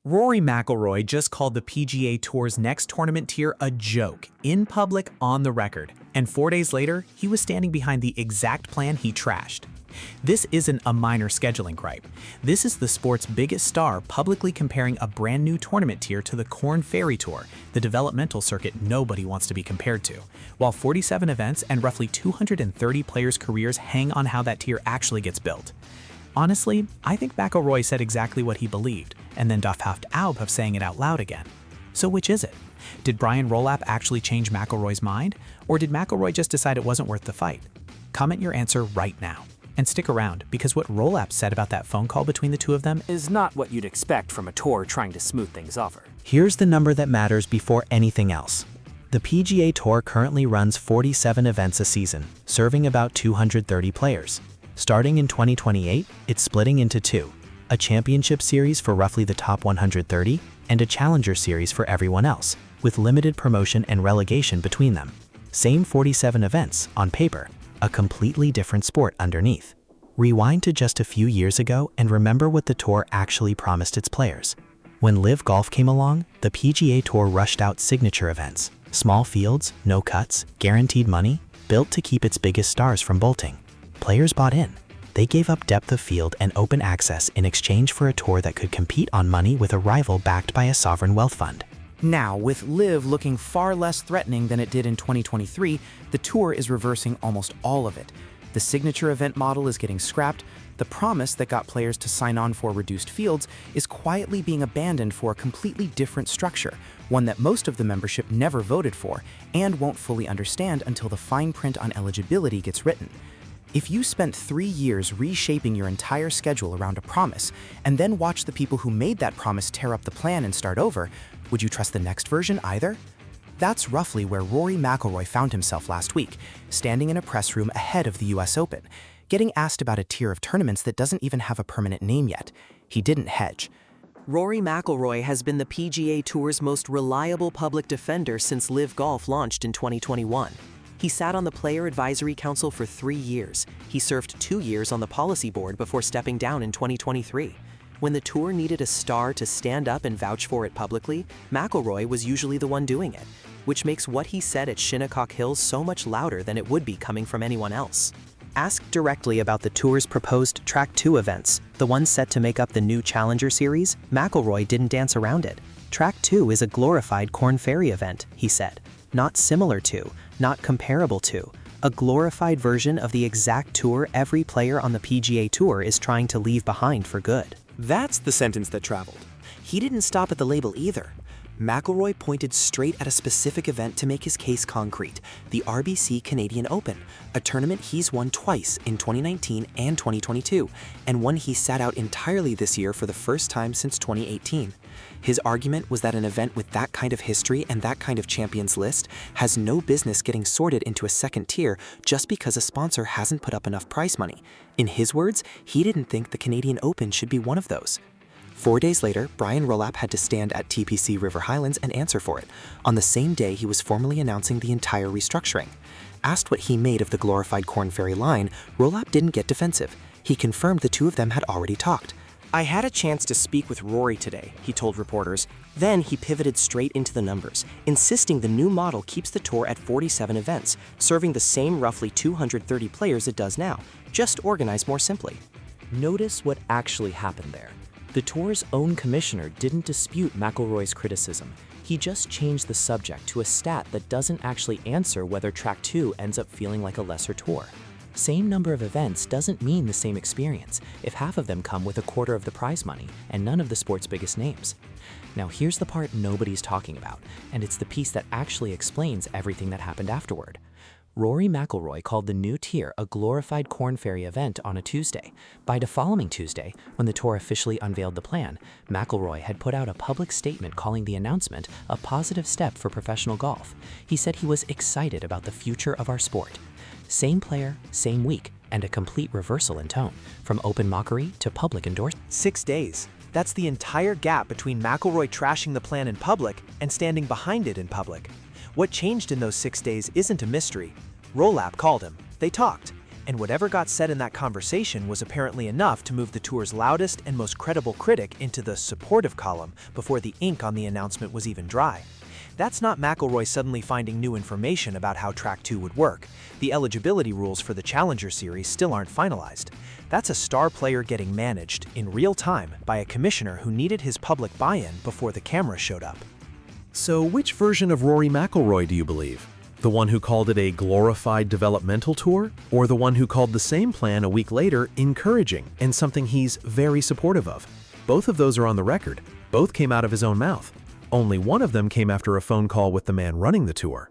Rory McIlroy just called the PGA Tour's next tournament tier a joke, in public, on the record, and 4 days later, he was standing behind the exact plan he trashed. This isn't a minor scheduling gripe. This is the sport's biggest star publicly comparing a brand new tournament tier to the Korn Ferry Tour, the developmental circuit nobody wants to be compared to. While 47 events and roughly 230 players' careers hang on how that tier actually gets built. Honestly, I think McIlroy said exactly what he believed, and then doffed out of saying it out loud again. So which is it? Did Brian Rolapp actually change McIlroy's mind, or did McIlroy just decide it wasn't worth the fight? Comment your answer right now. And stick around, because what Rolapp said about that phone call between the two of them is not what you'd expect from a tour trying to smooth things over. Here's the number that matters before anything else. The PGA Tour currently runs 47 events a season, serving about 230 players. Starting in 2028, it's splitting into two, a championship series for roughly the top 130 and a challenger series for everyone else, with limited promotion and relegation between them. Same 47 events, on paper, a completely different sport underneath. Rewind to just a few years ago and remember what the tour actually promised its players. When LIV Golf came along, the PGA Tour rushed out signature events, small fields, no cuts, guaranteed money, built to keep its biggest stars from bolting. Players bought in. They gave up depth of field and open access in exchange for a tour that could compete on money with a rival backed by a sovereign wealth fund. Now, with LIV looking far less threatening than it did in 2023, the tour is reversing almost all of it. The signature event model is getting scrapped. The promise that got players to sign on for reduced fields is quietly being abandoned for a completely different structure, one that most of the membership never voted for and won't fully understand until the fine print on eligibility gets written. If you spent 3 years reshaping your entire schedule around a promise, and then watch the people who made that promise tear up the plan and start over, would you trust the next version either? That's roughly where Rory McIlroy found himself last week, standing in a press room ahead of the US Open, getting asked about a tier of tournaments that doesn't even have a permanent name yet. He didn't hedge. Rory McIlroy has been the PGA Tour's most reliable public defender since LIV Golf launched in 2021. He sat on the Player Advisory Council for 3 years. He served 2 years on the policy board before stepping down in 2023. When the tour needed a star to stand up and vouch for it publicly, McIlroy was usually the one doing it, which makes what he said at Shinnecock Hills so much louder than it would be coming from anyone else. Asked directly about the tour's proposed Track 2 events, the ones set to make up the new Challenger Series, McIlroy didn't dance around it. Track 2 is a glorified Korn Ferry event, he said. Not similar to, not comparable to, a glorified version of the exact tour every player on the PGA Tour is trying to leave behind for good. That's the sentence that traveled. He didn't stop at the label either. McIlroy pointed straight at a specific event to make his case concrete, the RBC Canadian Open, a tournament he's won twice in 2019 and 2022, and one he sat out entirely this year for the first time since 2018. His argument was that an event with that kind of history and that kind of champions list has no business getting sorted into a second tier just because a sponsor hasn't put up enough prize money. In his words, he didn't think the Canadian Open should be one of those. 4 days later, Brian Rolapp had to stand at TPC River Highlands and answer for it, on the same day he was formally announcing the entire restructuring. Asked what he made of the glorified Korn Ferry line, Rolapp didn't get defensive. He confirmed the two of them had already talked. "I had a chance to speak with Rory today," he told reporters. Then he pivoted straight into the numbers, insisting the new model keeps the tour at 47 events, serving the same roughly 230 players it does now, just organized more simply. Notice what actually happened there. The tour's own commissioner didn't dispute McIlroy's criticism. He just changed the subject to a stat that doesn't actually answer whether Track 2 ends up feeling like a lesser tour. Same number of events doesn't mean the same experience if half of them come with a quarter of the prize money and none of the sport's biggest names. Now here's the part nobody's talking about, and it's the piece that actually explains everything that happened afterward. Rory McIlroy called the new tier a glorified Korn Ferry event on a Tuesday. By the following Tuesday, when the tour officially unveiled the plan, McIlroy had put out a public statement calling the announcement a positive step for professional golf. He said he was excited about the future of our sport. Same player, same week, and a complete reversal in tone, from open mockery to public endorsement. 6 days. That's the entire gap between McIlroy trashing the plan in public and standing behind it in public. What changed in those 6 days isn't a mystery. Rolapp called him. They talked. And whatever got said in that conversation was apparently enough to move the tour's loudest and most credible critic into the supportive column before the ink on the announcement was even dry. That's not McIlroy suddenly finding new information about how Track 2 would work. The eligibility rules for the Challenger Series still aren't finalized. That's a star player getting managed in real time by a commissioner who needed his public buy-in before the camera showed up. So which version of Rory McIlroy do you believe? The one who called it a glorified developmental tour, or the one who called the same plan a week later encouraging and something he's very supportive of? Both of those are on the record. Both came out of his own mouth. Only one of them came after a phone call with the man running the tour.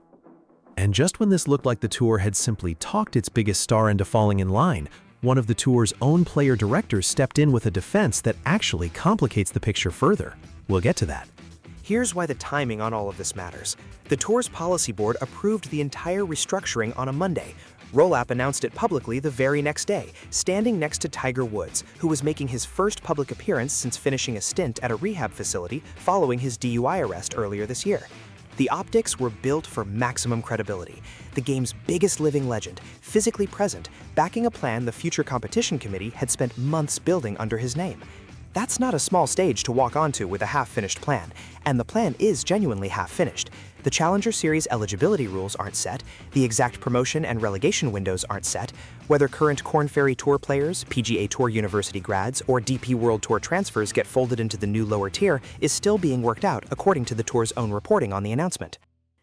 And just when this looked like the tour had simply talked its biggest star into falling in line, one of the tour's own player directors stepped in with a defense that actually complicates the picture further. We'll get to that. Here's why the timing on all of this matters. The tour's policy board approved the entire restructuring on a Monday. Rolapp announced it publicly the very next day, standing next to Tiger Woods, who was making his first public appearance since finishing a stint at a rehab facility following his DUI arrest earlier this year. The optics were built for maximum credibility. The game's biggest living legend, physically present, backing a plan the Future Competition Committee had spent months building under his name. That's not a small stage to walk onto with a half-finished plan, and the plan is genuinely half-finished. The Challenger Series eligibility rules aren't set, the exact promotion and relegation windows aren't set, whether current Korn Ferry Tour players, PGA Tour University grads, or DP World Tour transfers get folded into the new lower tier is still being worked out according to the tour's own reporting on the announcement.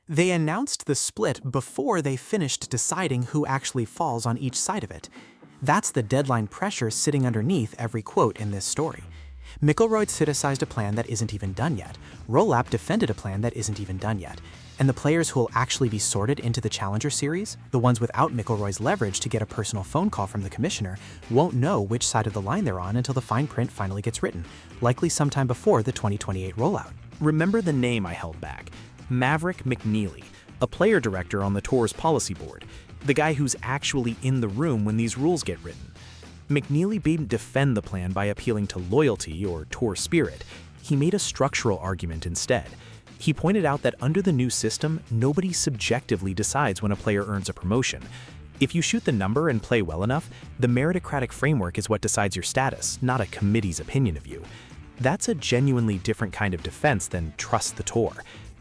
They announced the split before they finished deciding who actually falls on each side of it. That's the deadline pressure sitting underneath every quote in this story. McIlroy criticized a plan that isn't even done yet. Rolapp defended a plan that isn't even done yet. And the players who will actually be sorted into the Challenger Series, the ones without McIlroy's leverage to get a personal phone call from the commissioner, won't know which side of the line they're on until the fine print finally gets written, likely sometime before the 2028 rollout. Remember the name I held back? Maverick McNeely, a player director on the tour's policy board, the guy who's actually in the room when these rules get written. McNeely didn't defend the plan by appealing to loyalty or tour spirit. He made a structural argument instead. He pointed out that under the new system, nobody subjectively decides when a player earns a promotion. If you shoot the number and play well enough, the meritocratic framework is what decides your status, not a committee's opinion of you. That's a genuinely different kind of defense than trust the tour.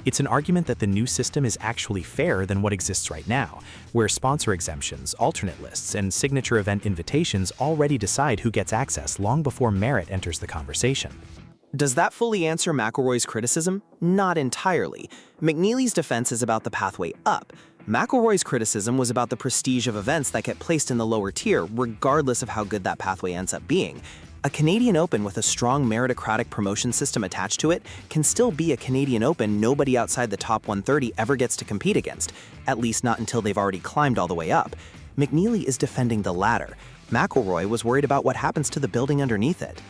It's an argument that the new system is actually fairer than what exists right now, where sponsor exemptions, alternate lists, and signature event invitations already decide who gets access long before merit enters the conversation. Does that fully answer McIlroy's criticism? Not entirely. McNeely's defense is about the pathway up. McIlroy's criticism was about the prestige of events that get placed in the lower tier, regardless of how good that pathway ends up being. A Canadian Open with a strong meritocratic promotion system attached to it can still be a Canadian Open nobody outside the top 130 ever gets to compete against, at least not until they've already climbed all the way up. McNeely is defending the latter. McIlroy was worried about what happens to the building underneath it.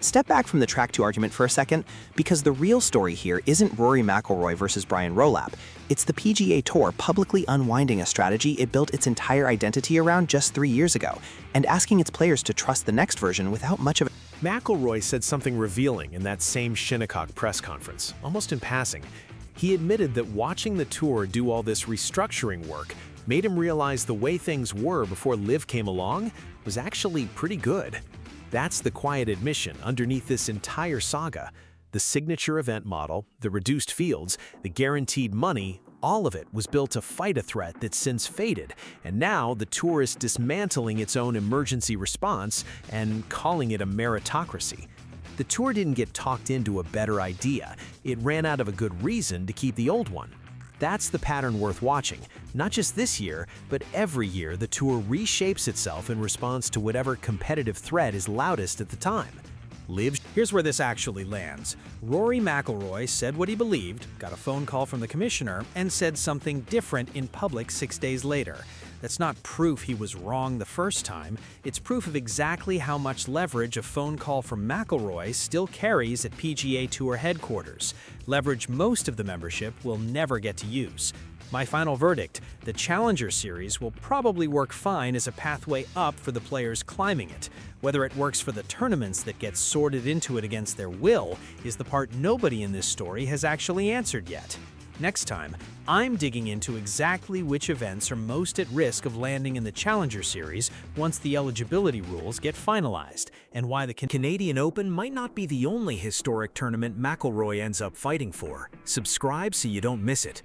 Step back from the Track 2 argument for a second, because the real story here isn't Rory McIlroy versus Brian Rolapp. It's the PGA Tour publicly unwinding a strategy it built its entire identity around just 3 years ago, and asking its players to trust the next version without much of a... McIlroy said something revealing in that same Shinnecock press conference, almost in passing. He admitted that watching the tour do all this restructuring work made him realize the way things were before LIV came along was actually pretty good. That's the quiet admission underneath this entire saga. The signature event model, the reduced fields, the guaranteed money, all of it was built to fight a threat that's since faded, and now the tour is dismantling its own emergency response and calling it a meritocracy. The tour didn't get talked into a better idea. It ran out of a good reason to keep the old one. That's the pattern worth watching. Not just this year, but every year the tour reshapes itself in response to whatever competitive threat is loudest at the time. Here's where this actually lands. Rory McIlroy said what he believed, got a phone call from the commissioner, and said something different in public 6 days later. That's not proof he was wrong the first time. It's proof of exactly how much leverage a phone call from McIlroy still carries at PGA Tour headquarters. Leverage most of the membership will never get to use. My final verdict, the Challenger Series will probably work fine as a pathway up for the players climbing it. Whether it works for the tournaments that get sorted into it against their will is the part nobody in this story has actually answered yet. Next time, I'm digging into exactly which events are most at risk of landing in the Challenger Series once the eligibility rules get finalized, and why the Canadian Open might not be the only historic tournament McIlroy ends up fighting for. Subscribe so you don't miss it.